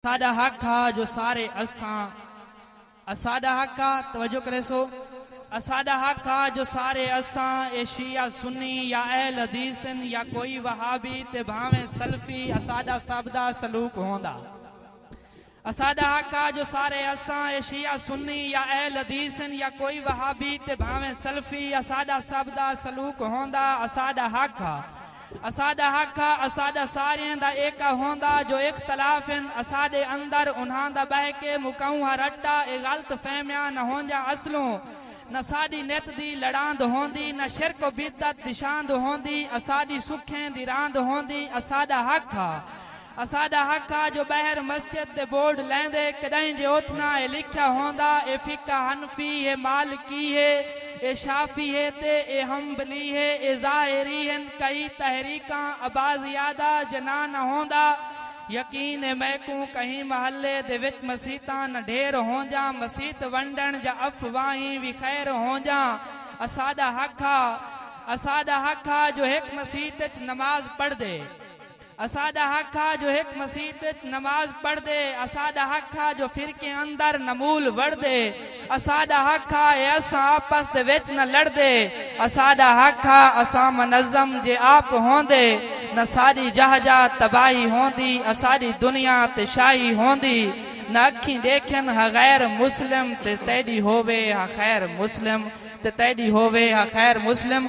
साडा हक हा जो सारे असाडा हक हा। तवज्जो करे सो असाडा हक हा जो सारे असां ए शिया सुन्नी या अहल हदीसन या कोई वहाबी ते भावे सल्फी असाडा सबदा सलूक होंदा। असाडा हक हा जो सारे असां ए शिया सुन्नी या अहल हदीसन या कोई वहाबी ते भावे सल्फी असाडा सबदा सलूक होंदा। असाडा हक हा असाडा हक हा असाडा सारियां दा एक होंदा जो इख्तलाफ असाडे अंदर उन्हां दा बहके मुकाऊं हा रट्टा ए गलत फहमियां न होंजा असलों न साडी नित दी लड़ांद होंदी न शिरक बिदत दिशांद होंदी असाडी सुखें दी रांद होंदी। असाडा हक हा असाडा हक हा जो बहर मस्जिद दे बोर्ड लेंदे कदई जे उठना ए लिखा होंदा ए फिका हनफी ए मालिकी है ए शाफी है ते ए हम्बली है ए ज़ाहिरी हैं कई तहरीका अबाजियादा जना न होंदा। यकीन मैकू कहीं महल्ले दे विच मसीता न ढेर होंजा मसीत वंडन जा अफवाही भी खैर होंजा। असाडा हक हा जो एक मसीत नमाज पढ़ दे असाडा हक हा जो एक मसीत नमाज पढ़ दे। असाडा हक हा जो फिर के अंदर नमूल वड़ दे। असाडा हक हा ऐसा आपस दे विच न लड़ दे। असाडा हक हा असा मनज़म जे आप होंदे न साडी जहजा तबाही होंदी असाडी दुनिया ते शाही होंदी न अखी देखन हा गैर मुस्लिम ते तैडी होवे हा खैर मुस्लिम ते तैडी होवे हा खैर मुस्लिम।